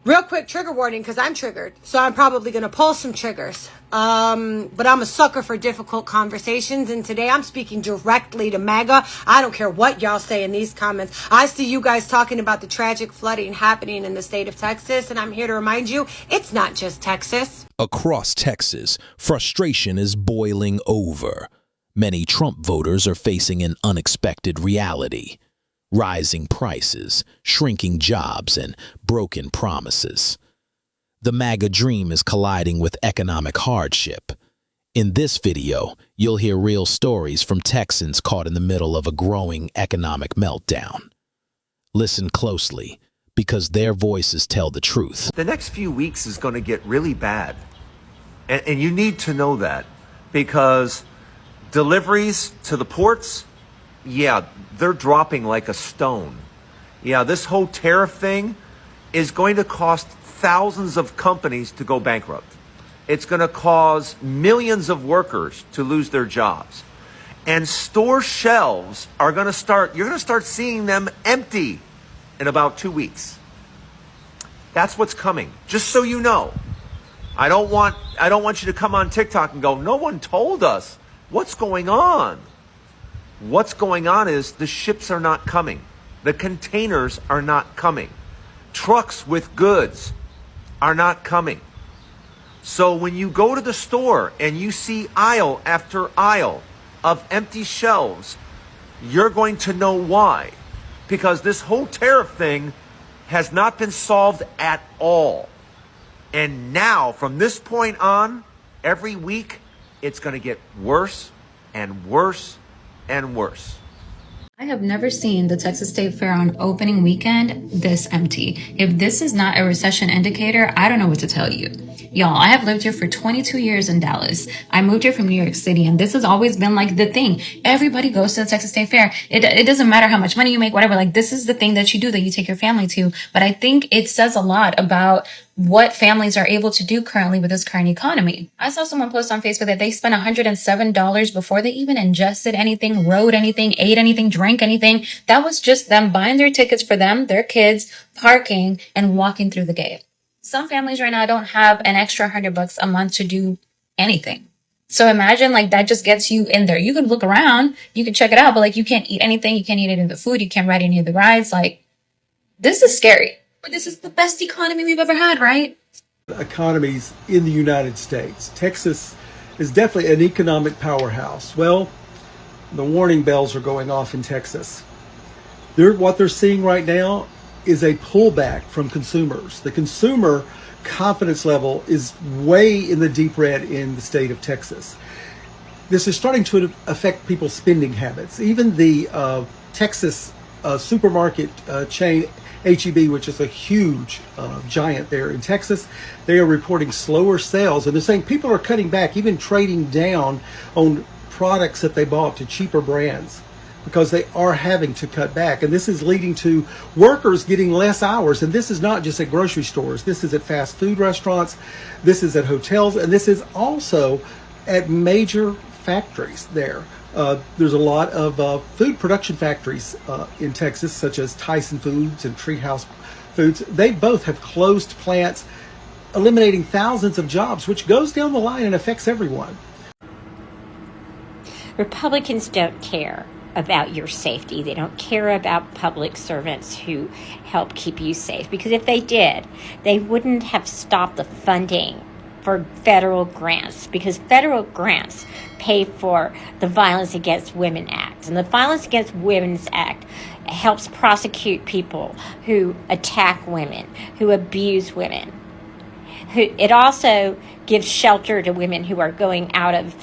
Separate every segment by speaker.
Speaker 1: Real quick trigger warning, because I'm triggered, so I'm probably going to pull some triggers. But I'm a sucker for difficult conversations, and today I'm speaking directly to MAGA. I don't care what y'all say in these comments. I see you guys talking about the tragic flooding happening in the state of Texas, and I'm here to remind you, it's not just Texas.
Speaker 2: Across Texas, frustration is boiling over. Many Trump voters are facing an unexpected reality. Rising prices, shrinking jobs, and broken promises. The MAGA dream is colliding with economic hardship. In this video, you'll hear real stories from Texans caught in the middle of a growing economic meltdown. Listen closely, because their voices tell the truth.
Speaker 3: The next few weeks is going to get really bad. And you need to know that, because deliveries to the ports, yeah, they're dropping like a stone. Yeah, this whole tariff thing is going to cost thousands of companies to go bankrupt. It's going to cause millions of workers to lose their jobs. And store shelves are going to you're going to start seeing them empty in about 2 weeks. That's what's coming. Just so you know. I don't want you to come on TikTok and go, no one told us. What's going on? What's going on is the ships are not coming. The containers are not coming. Trucks with goods are not coming. So when you go to the store and you see aisle after aisle of empty shelves, you're going to know why. Because this whole tariff thing has not been solved at all. And now, from this point on, every week, it's going to get worse and worse and worse.
Speaker 4: I have never seen the Texas State Fair on opening weekend this empty. If this is not a recession indicator, I don't know what to tell you. Y'all, I have lived here for 22 years in Dallas. I moved here from New York City, and this has always been like the thing. Everybody goes to the Texas State Fair. It doesn't matter how much money you make, whatever. Like, this is the thing that you do, that you take your family to. But I think it says a lot about what families are able to do currently with this current economy. I saw someone post on Facebook that they spent $107 before they even ingested anything, rode anything, ate anything, drank anything. That was just them buying their tickets for them, their kids, parking, and walking through the gate. Some families right now don't have an extra $100 a month to do anything. So imagine, like, that just gets you in there. You can look around, you can check it out, but like, you can't eat anything, you can't eat any of the food, you can't ride any of the rides. Like, this is scary. But this is the best economy we've ever had, right?
Speaker 5: Economies in the United States. Texas is definitely an economic powerhouse. Well, the warning bells are going off in Texas. What they're seeing right now is a pullback from consumers. The consumer confidence level is way in the deep red in the state of Texas. This is starting to affect people's spending habits. Even the Texas supermarket chain HEB, which is a huge giant there in Texas, they are reporting slower sales, and they're saying people are cutting back, even trading down on products that they bought to cheaper brands, because they are having to cut back. And this is leading to workers getting less hours. And this is not just at grocery stores. This is at fast food restaurants. This is at hotels. And this is also at major factories there. There's a lot of food production factories in Texas, such as Tyson Foods and Treehouse Foods. They both have closed plants, eliminating thousands of jobs, which goes down the line and affects everyone.
Speaker 6: Republicans don't care about your safety. They don't care about public servants who help keep you safe. Because if they did, they wouldn't have stopped the funding for federal grants, because federal grants pay for the Violence Against Women Act. And the Violence Against Women's Act helps prosecute people who attack women, who abuse women. It also gives shelter to women who are getting out of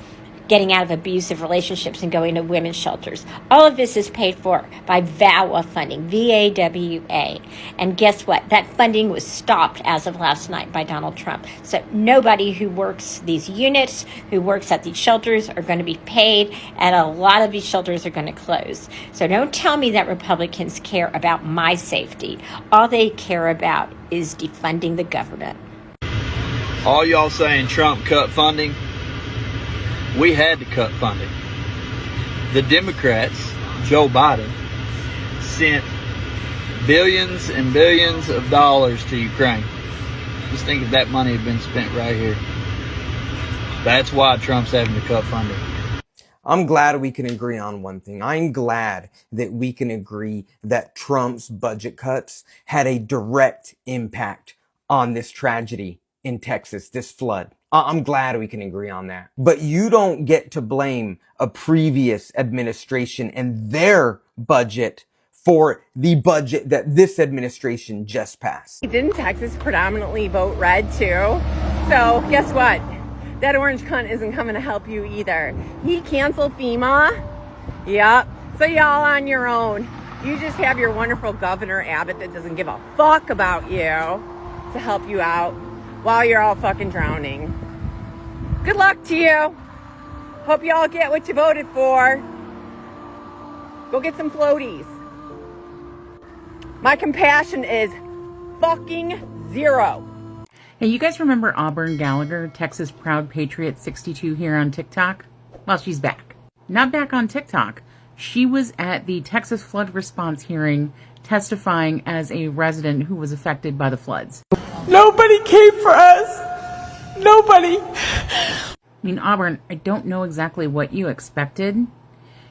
Speaker 6: abusive relationships and going to women's shelters. All of this is paid for by VAWA funding, VAWA. And guess what? That funding was stopped as of last night by Donald Trump. So nobody who works these units, who works at these shelters, are going to be paid, and a lot of these shelters are going to close. So don't tell me that Republicans care about my safety. All they care about is defunding the government.
Speaker 7: All y'all saying Trump cut funding? We had to cut funding. The Democrats, Joe Biden, sent billions and billions of dollars to Ukraine. Just think if that money had been spent right here. That's why Trump's having to cut funding.
Speaker 8: I'm glad we can agree on one thing. I'm glad that we can agree that Trump's budget cuts had a direct impact on this tragedy in Texas, this flood. I'm glad we can agree on that. But you don't get to blame a previous administration and their budget for the budget that this administration just passed.
Speaker 9: Didn't Texas predominantly vote red too? So guess what? That orange cunt isn't coming to help you either. He canceled FEMA. Yep. So y'all on your own. You just have your wonderful Governor Abbott that doesn't give a fuck about you to help you out while you're all fucking drowning. Good luck to you. Hope y'all get what you voted for. Go get some floaties. My compassion is fucking zero.
Speaker 10: Hey, you guys remember Auburn Gallagher, Texas Proud Patriot 62 here on TikTok? Well, she's back. Not back on TikTok. She was at the Texas flood response hearing testifying as a resident who was affected by the floods.
Speaker 11: Nobody came for us. Nobody.
Speaker 10: I mean, Auburn, I don't know exactly what you expected.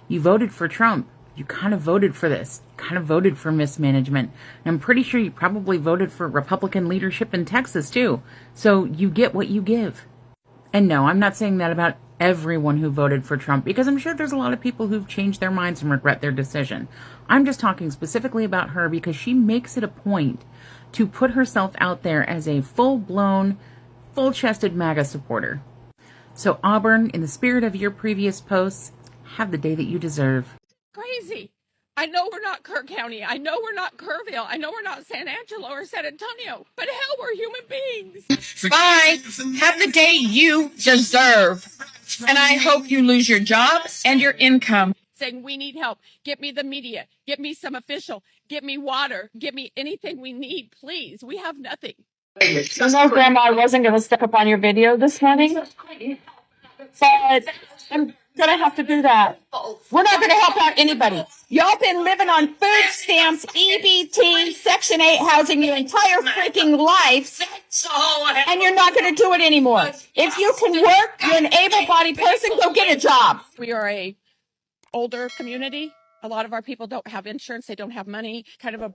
Speaker 10: You voted for Trump. You kind of voted for this. You kind of voted for mismanagement. And I'm pretty sure you probably voted for Republican leadership in Texas, too. So you get what you give. And no, I'm not saying that about everyone who voted for Trump, because I'm sure there's a lot of people who've changed their minds and regret their decision. I'm just talking specifically about her because she makes it a point to put herself out there as a full-blown, full-chested MAGA supporter. So Auburn, in the spirit of your previous posts, have the day that you deserve.
Speaker 12: Crazy. I know we're not Kerr County. I know we're not Kerrville. I know we're not San Angelo or San Antonio. But hell, we're human beings.
Speaker 11: Bye. Have the day you deserve. And I hope you lose your job and your income.
Speaker 12: Saying we need help. Get me the media. Get me some official. Get me water. Get me anything we need, please. We have nothing.
Speaker 11: You know, Grandma, I wasn't going to step up on your video this morning. But I'm going to have to do that. We're not going to help out anybody. Y'all been living on food stamps, EBT, Section 8 housing your entire freaking life, and you're not going to do it anymore. If you can work, you're an able-bodied person, go get a job.
Speaker 12: We are a older community. A lot of our people don't have insurance. They don't have money. Kind of a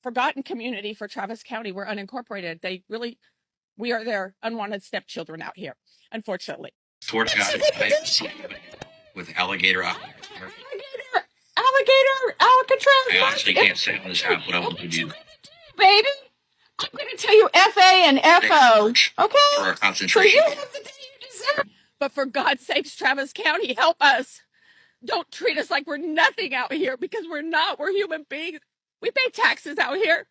Speaker 12: forgotten community for Travis County. We're unincorporated. We are their unwanted stepchildren out here, unfortunately.
Speaker 13: Swear to God, I've seen with alligator
Speaker 12: Alcatraz.
Speaker 13: I honestly can't say on this app what I want to do.
Speaker 11: Baby, I'm going to tell you FA and FO, okay?
Speaker 13: For our concentration.
Speaker 11: So you have the day you deserve.
Speaker 12: But for God's sakes, Travis County, help us. Don't treat us like we're nothing out here, because we're not. We're human beings. We pay taxes out here.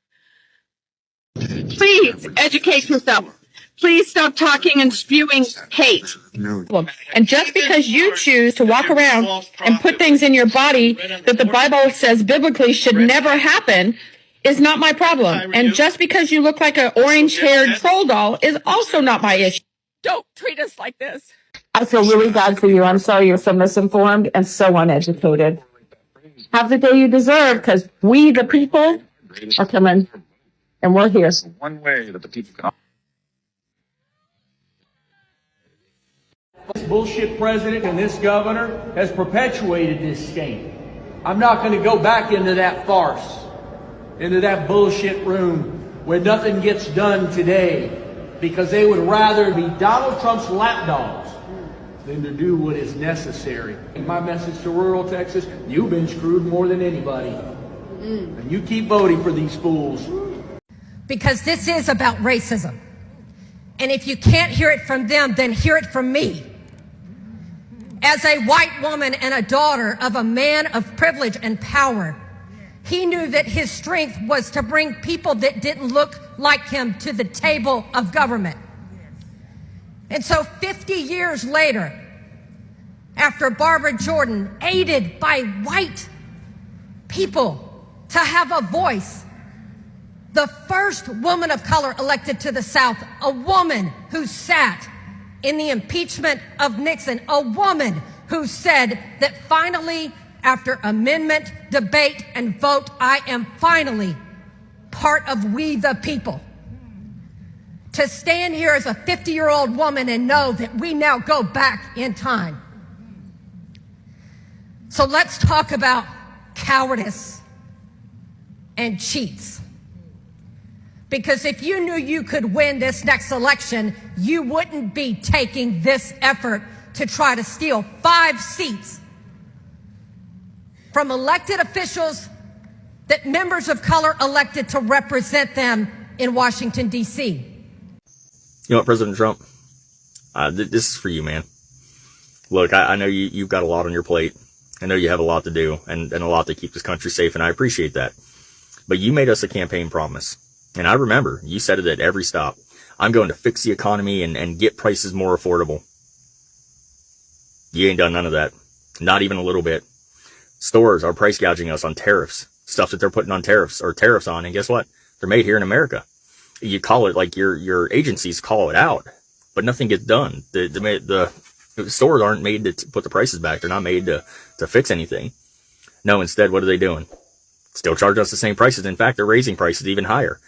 Speaker 11: Please educate yourself. Please stop talking and spewing hate. And just because you choose to walk around and put things in your body that the Bible says biblically should never happen is not my problem. And just because you look like an orange-haired troll doll is also not my issue.
Speaker 12: Don't treat us like this.
Speaker 11: I feel really bad for you. I'm sorry you're so misinformed and so uneducated. Have the day you deserve, because we, the people, are coming, and we're here.
Speaker 13: One way that the people can.
Speaker 14: This bullshit president and this governor has perpetuated this scheme. I'm not going to go back into that farce, into that bullshit room where nothing gets done today, because they would rather be Donald Trump's lapdogs than to do what is necessary. And my message to rural Texas, you've been screwed more than anybody. And you keep voting for these fools.
Speaker 1: Because this is about racism. And if you can't hear it from them, then hear it from me. As a white woman and a daughter of a man of privilege and power, he knew that his strength was to bring people that didn't look like him to the table of government. And so 50 years later, after Barbara Jordan, aided by white people to have a voice, the first woman of color elected to the South, a woman who sat in the impeachment of Nixon, a woman who said that finally, after amendment, debate, and vote, I am finally part of we the people.
Speaker 15: to stand here as a 50-year-old woman and know that we now go back in time. So let's talk about cowardice and cheats. Because if you knew you could win this next election, you wouldn't be taking this effort to try to steal 5 seats from elected officials that members of color elected to represent them in Washington, D.C.
Speaker 16: You know what, President Trump? This is for you, man. Look, I know you've got a lot on your plate. I know you have a lot to do and a lot to keep this country safe, and I appreciate that. But you made us a campaign promise. And I remember you said it at every stop. I'm going to fix the economy and get prices more affordable. You ain't done none of that. Not even a little bit. Stores are price gouging us on tariffs. Stuff that they're putting on tariffs on. And guess what? They're made here in America. You call it like your agencies call it out, but nothing gets done. The stores aren't made to put the prices back. They're not made to fix anything. No, instead, what are they doing? Still charge us the same prices. In fact, they're raising prices even higher.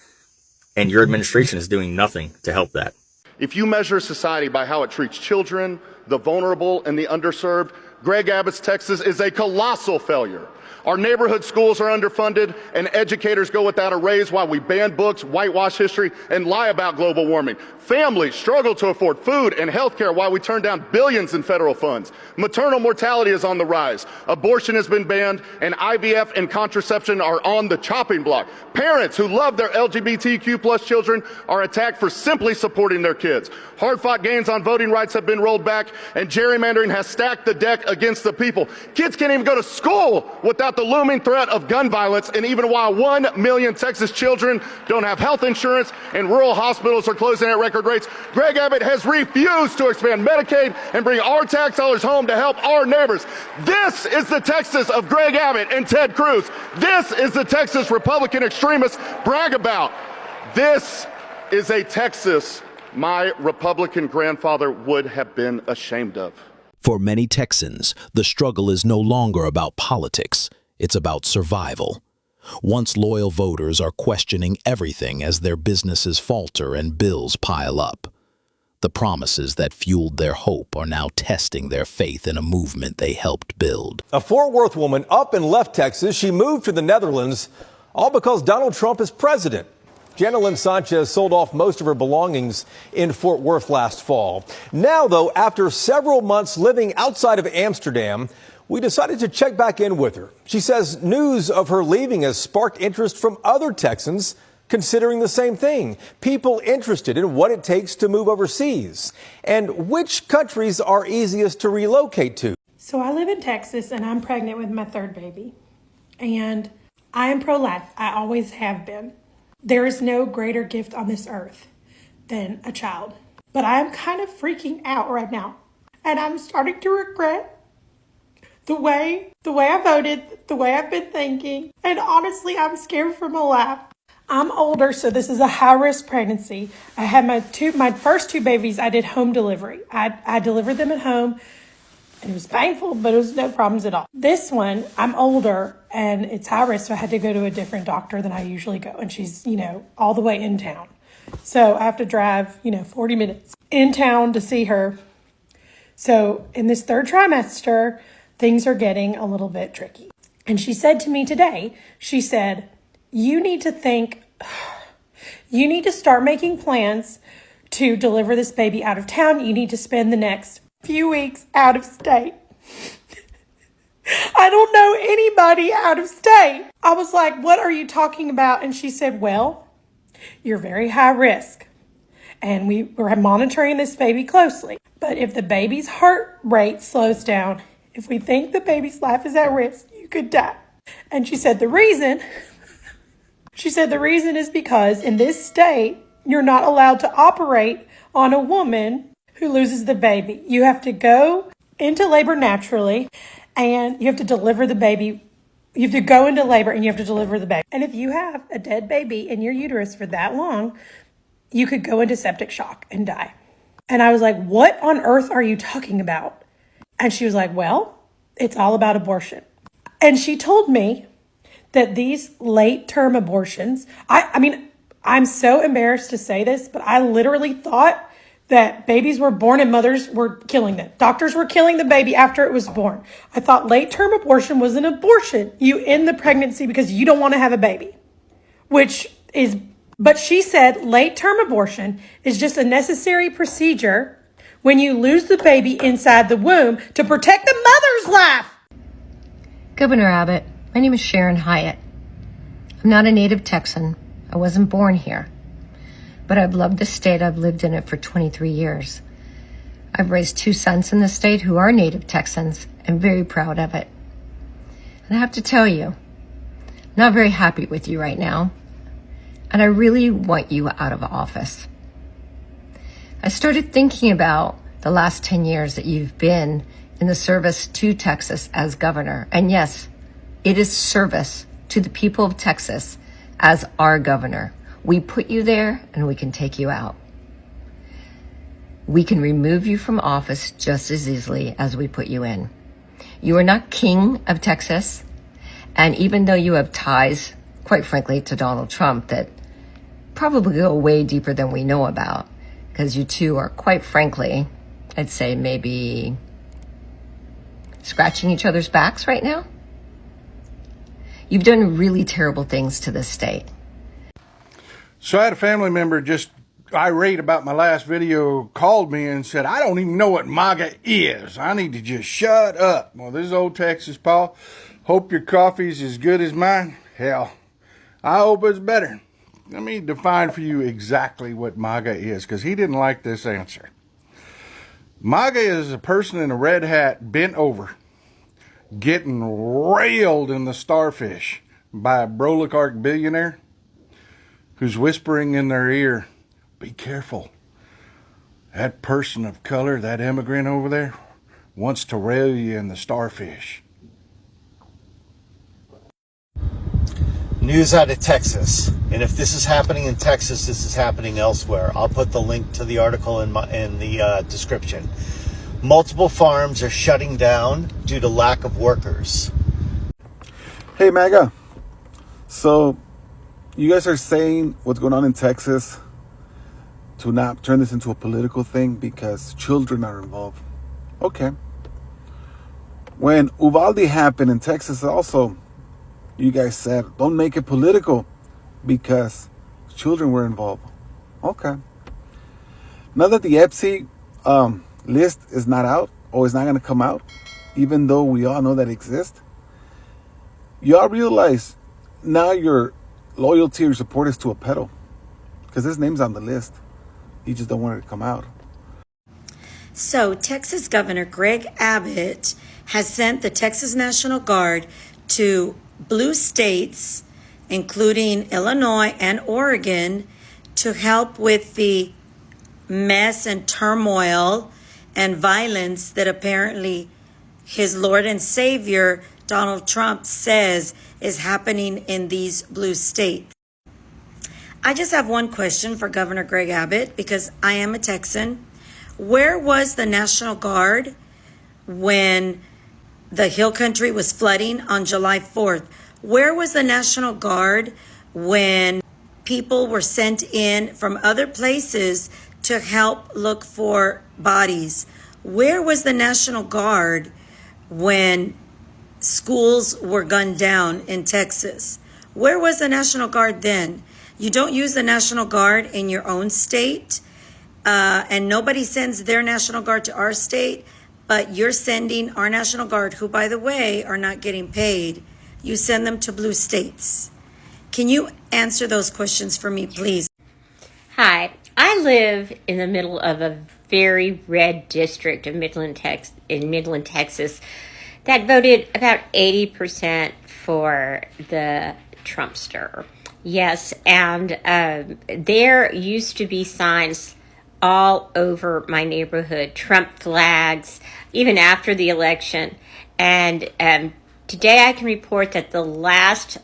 Speaker 16: And your administration is doing nothing to help that.
Speaker 17: If you measure society by how it treats children, the vulnerable, and the underserved, Greg Abbott's Texas is a colossal failure. Our neighborhood schools are underfunded, and educators go without a raise while we ban books, whitewash history, and lie about global warming. Families struggle to afford food and health care while we turn down billions in federal funds. Maternal mortality is on the rise. Abortion has been banned, and IVF and contraception are on the chopping block. Parents who love their LGBTQ plus children are attacked for simply supporting their kids. Hard-fought gains on voting rights have been rolled back, and gerrymandering has stacked the deck against the people. Kids can't even go to school without the looming threat of gun violence, and even while 1 million Texas children don't have health insurance and rural hospitals are closing at record rates, Greg Abbott has refused to expand Medicaid and bring our tax dollars home to help our neighbors. This is the Texas of Greg Abbott and Ted Cruz. This is the Texas Republican extremists brag about. This is a Texas my Republican grandfather would have been ashamed of.
Speaker 2: For many Texans, the struggle is no longer about politics. It's about survival. Once loyal voters are questioning everything as their businesses falter and bills pile up. The promises that fueled their hope are now testing their faith in a movement they helped build.
Speaker 18: A Fort Worth woman up and left Texas. She moved to the Netherlands, all because Donald Trump is president. Janelyn Sanchez sold off most of her belongings in Fort Worth last fall. Now, though, after several months living outside of Amsterdam, we decided to check back in with her. She says news of her leaving has sparked interest from other Texans considering the same thing. People interested in what it takes to move overseas and which countries are easiest to relocate to.
Speaker 19: So I live in Texas and I'm pregnant with my 3rd baby. And I am pro-life. I always have been. There is no greater gift on this earth than a child. But I'm kind of freaking out right now. And I'm starting to regret the way I voted, the way I've been thinking. And honestly, I'm scared for my life. I'm older, so this is a high-risk pregnancy. I had my first 2 babies, I did home delivery. I delivered them at home. And it was painful, but it was no problems at all. This one, I'm older and it's high risk, so I had to go to a different doctor than I usually go. And she's, all the way in town. So I have to drive, 40 minutes in town to see her. So in this 3rd trimester, things are getting a little bit tricky. And she said to me today, she said, you need to start making plans to deliver this baby out of town. You need to spend the next few weeks out of state. I don't know anybody out of state. I was like, what are you talking about? And she said, well, you're very high risk. And we're monitoring this baby closely. But if the baby's heart rate slows down, if we think the baby's life is at risk, you could die. And she said the reason is because in this state, you're not allowed to operate on a woman who loses the baby. You have to go into labor naturally and you have to deliver the baby. You have to go into labor and you have to deliver the baby. And if you have a dead baby in your uterus for that long, you could go into septic shock and die. And I was like, what on earth are you talking about? And she was like, well, it's all about abortion. And she told me that these late-term abortions, I I'm so embarrassed to say this, but I literally thought that babies were born and mothers were killing them. Doctors were killing the baby after it was born. I thought late-term abortion was an abortion. You end the pregnancy because you don't want to have a baby, but she said late-term abortion is just a necessary procedure when you lose the baby inside the womb to protect the mother's life.
Speaker 20: Governor Abbott, my name is Sharon Hyatt. I'm not a native Texan. I wasn't born here. But I've loved this state. I've lived in it for 23 years. I've raised 2 sons in the state who are native Texans and very proud of it. And I have to tell you, I'm not very happy with you right now. And I really want you out of office. I started thinking about the last 10 years that you've been in the service to Texas as governor. And yes, it is service to the people of Texas as our governor. We put you there and we can take you out. We can remove you from office just as easily as we put you in. You are not king of Texas. And even though you have ties, quite frankly, to Donald Trump that probably go way deeper than we know about, because you two are, quite frankly, I'd say maybe scratching each other's backs right now. You've done really terrible things to this state.
Speaker 21: So I had a family member just irate about my last video, called me and said, I don't even know what MAGA is. I need to just shut up. Well, this is old Texas, Paul. Hope your coffee's as good as mine. Hell, I hope it's better. Let me define for you exactly what MAGA is, because he didn't like this answer. MAGA is a person in a red hat bent over, getting railed in the starfish by a Brolicark billionaire who's whispering in their ear, be careful. That person of color, that immigrant over there, wants to rail you in the starfish.
Speaker 22: News out of Texas. And if this is happening in Texas, this is happening elsewhere. I'll put the link to the article in the description. Multiple farms are shutting down due to lack of workers.
Speaker 23: Hey, MAGA. So, you guys are saying what's going on in Texas to not turn this into a political thing because children are involved. Okay. When Uvalde happened in Texas also, you guys said, don't make it political because children were involved. Okay. Now that the EPSI list is not out or is not going to come out, even though we all know that it exists, y'all realize now your loyalty or support is to a pedo because his name's on the list. You just don't want it to come out.
Speaker 24: So, Texas Governor Greg Abbott has sent the Texas National Guard to blue states, including Illinois and Oregon, to help with the mess and turmoil and violence that apparently his Lord and Savior, Donald Trump, says is happening in these blue states. I just have one question for Governor Greg Abbott because I am a Texan. Where was the National Guard when the Hill Country was flooding on July 4th? Where was the National Guard when people were sent in from other places to help look for bodies? Where was the National Guard when schools were gunned down in Texas? Where was the National Guard then? You don't use the National Guard in your own state, and nobody sends their National Guard to our state, but you're sending our National Guard, who, by the way, are not getting paid. You send them to blue states. Can you answer those questions for me, please?
Speaker 6: Hi, I live in the middle of a very red district of Midland, Texas, that voted about 80% for the Trumpster. Yes, and there used to be signs all over my neighborhood, Trump flags, even after the election. And today I can report that the last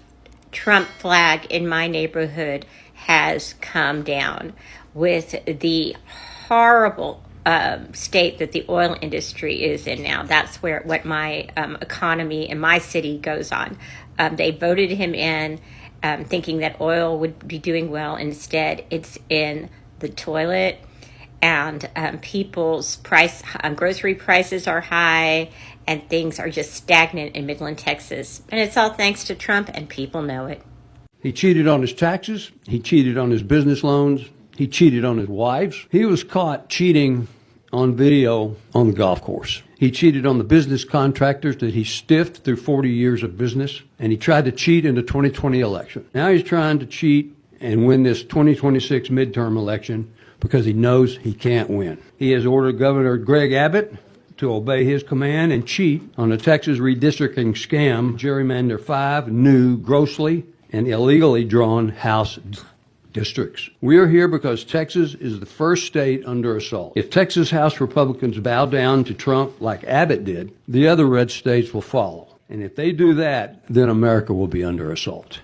Speaker 6: Trump flag in my neighborhood has come down with the horrible state that the oil industry is in now. That's what my economy in my city goes on. They voted him in, thinking that oil would be doing well. Instead, it's in the toilet, and people's grocery prices are high, and things are just stagnant in Midland, Texas. And it's all thanks to Trump, and people know it.
Speaker 3: He cheated on his taxes. He cheated on his business loans. He cheated on his wives. He was caught cheating on video on the golf course. He cheated on the business contractors that he stiffed through 40 years of business, and he tried to cheat in the 2020 election. Now he's trying to cheat and win this 2026 midterm election because he knows he can't win. He has ordered Governor Greg Abbott to obey his command and cheat on the Texas redistricting scam, gerrymander 5 new, grossly and illegally drawn House districts. We are here because Texas is the first state under assault. If Texas House Republicans bow down to Trump like Abbott did, the other red states will follow. And if they do that, then America will be under assault.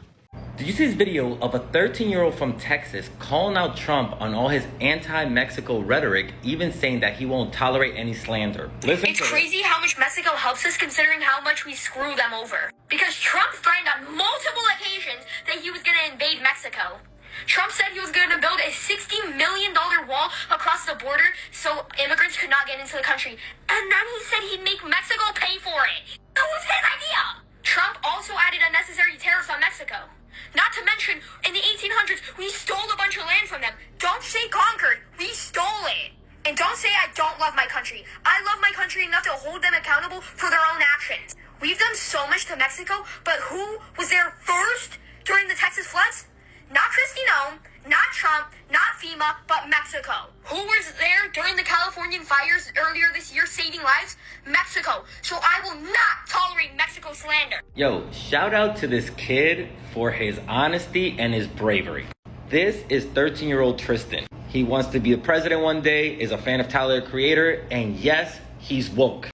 Speaker 4: Did you see this video of a 13-year-old from Texas calling out Trump on all his anti-Mexico rhetoric, even saying that he won't tolerate any slander?
Speaker 5: It's crazy how much Mexico helps us considering how much we screw them over. Because Trump threatened on multiple occasions that he was going to invade Mexico. Trump said he was going to build a $60 million wall across the border so immigrants could not get into the country. And then he said he'd make Mexico pay for it. That was his idea. Trump also added unnecessary tariffs on Mexico. Not to mention, in the 1800s, we stole a bunch of land from them. Don't say conquered. We stole it. And don't say I don't love my country. I love my country enough to hold them accountable for their own actions. We've done so much to Mexico, but who was there first during the Texas floods? Not Kristi Noem, not Trump, not FEMA, but Mexico. Who was there during the Californian fires earlier this year saving lives? Mexico. So I will not tolerate Mexico slander.
Speaker 4: Yo, shout out to this kid for his honesty and his bravery. This is 13-year-old Tristan. He wants to be the president one day, is a fan of Tyler, the Creator, and yes, he's woke.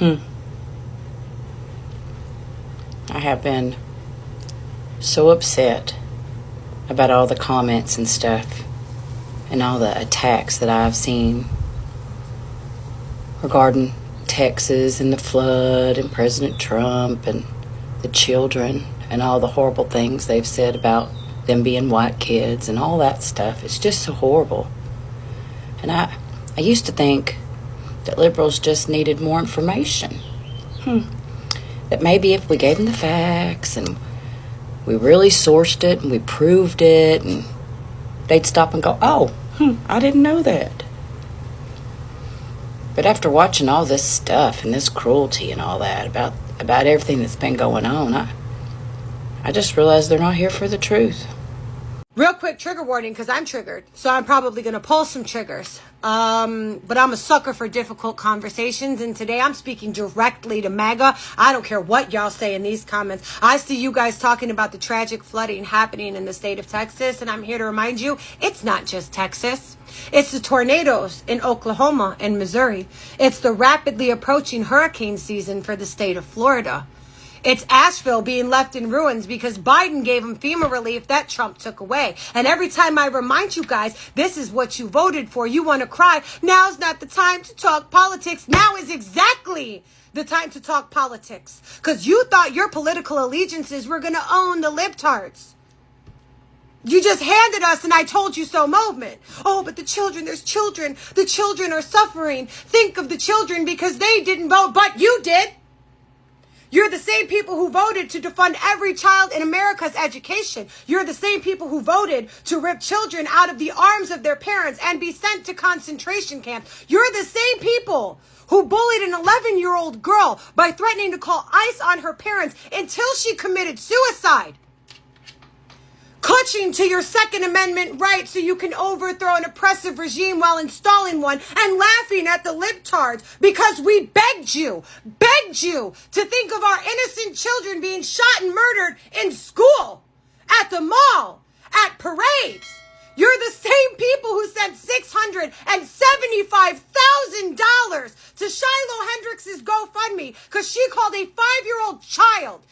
Speaker 7: I have been so upset about all the comments and stuff and all the attacks that I've seen regarding Texas and the flood and President Trump and the children and all the horrible things they've said about them being white kids and all that stuff. It's just so horrible. And I used to think that liberals just needed more information. That maybe if we gave them the facts and we really sourced it and we proved it, and they'd stop and go, oh, I didn't know that. But after watching all this stuff and this cruelty and all that about everything that's been going on, I just realized they're not here for the truth.
Speaker 1: Real quick trigger warning, because I'm triggered, so I'm probably going to pull some triggers. But I'm a sucker for difficult conversations, and today I'm speaking directly to MAGA. I don't care what y'all say in these comments. I see you guys talking about the tragic flooding happening in the state of Texas, and I'm here to remind you, it's not just Texas. It's the tornadoes in Oklahoma and Missouri. It's the rapidly approaching hurricane season for the state of Florida. It's Asheville being left in ruins because Biden gave them FEMA relief that Trump took away. And every time I remind you guys, this is what you voted for. You want to cry. Now's not the time to talk politics. Now is exactly the time to talk politics. Because you thought your political allegiances were going to own the libtards. You just handed us an I told you so movement. Oh, but the children, there's children. The children are suffering. Think of the children because they didn't vote, but you did. You're the same people who voted to defund every child in America's education. You're the same people who voted to rip children out of the arms of their parents and be sent to concentration camps. You're the same people who bullied an 11-year-old girl by threatening to call ICE on her parents until she committed suicide. Clutching to your Second Amendment right so you can overthrow an oppressive regime while installing one, and laughing at the libtards because we begged you to think of our innocent children being shot and murdered in school, at the mall, at parades. You're the same people who sent $675,000 to Shiloh Hendrix's GoFundMe because she called a 5-year-old child,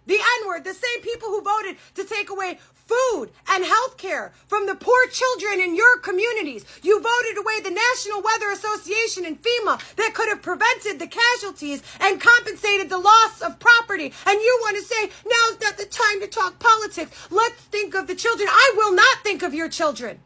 Speaker 1: the N-word, the same people who voted to take away food and health care from the poor children in your communities. You voted away the National Weather Association and FEMA that could have prevented the casualties and compensated the loss of property. And you want to say, now's not the time to talk politics. Let's think of the children. I will not think of your children.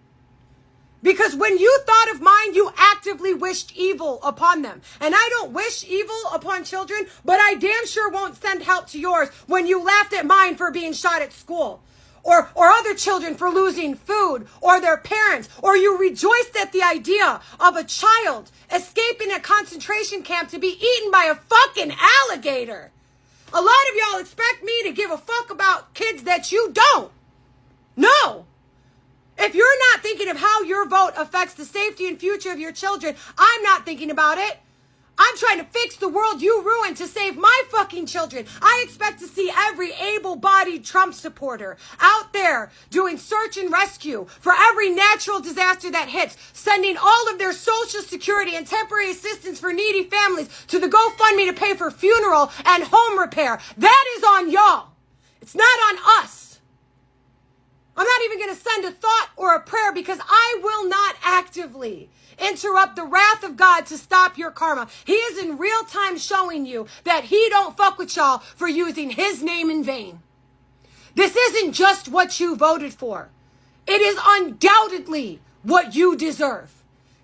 Speaker 1: Because when you thought of mine, you actively wished evil upon them. And I don't wish evil upon children, but I damn sure won't send help to yours when you laughed at mine for being shot at school. Or other children for losing food, or their parents, or you rejoiced at the idea of a child escaping a concentration camp to be eaten by a fucking alligator. A lot of y'all expect me to give a fuck about kids that you don't. No. If you're not thinking of how your vote affects the safety and future of your children, I'm not thinking about it. I'm trying to fix the world you ruined to save my fucking children. I expect to see every able-bodied Trump supporter out there doing search and rescue for every natural disaster that hits, sending all of their Social Security and temporary assistance for needy families to the GoFundMe to pay for funeral and home repair. That is on y'all. It's not on us. I'm not even going to send a thought or a prayer because I will not actively interrupt the wrath of God to stop your karma. He is in real time showing you that he don't fuck with y'all for using his name in vain. This isn't just what you voted for. It is undoubtedly what you deserve.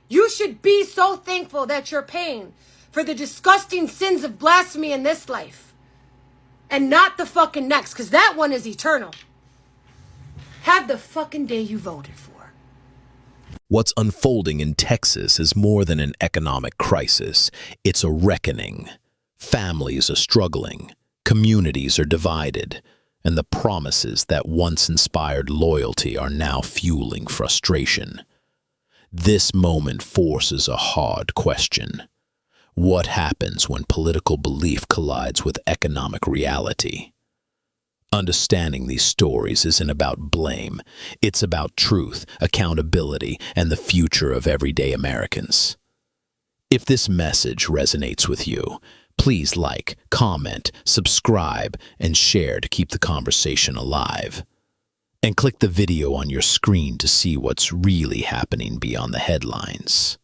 Speaker 1: You should be so thankful that you're paying for the disgusting sins of blasphemy in this life and not the fucking next, because that one is eternal. Have the fucking day you voted for.
Speaker 2: What's unfolding in Texas is more than an economic crisis. It's a reckoning. Families are struggling, communities are divided, and the promises that once inspired loyalty are now fueling frustration. This moment forces a hard question. What happens when political belief collides with economic reality? Understanding these stories isn't about blame. It's about truth, accountability, and the future of everyday Americans. If this message resonates with you, please like, comment, subscribe, and share to keep the conversation alive. And click the video on your screen to see what's really happening beyond the headlines.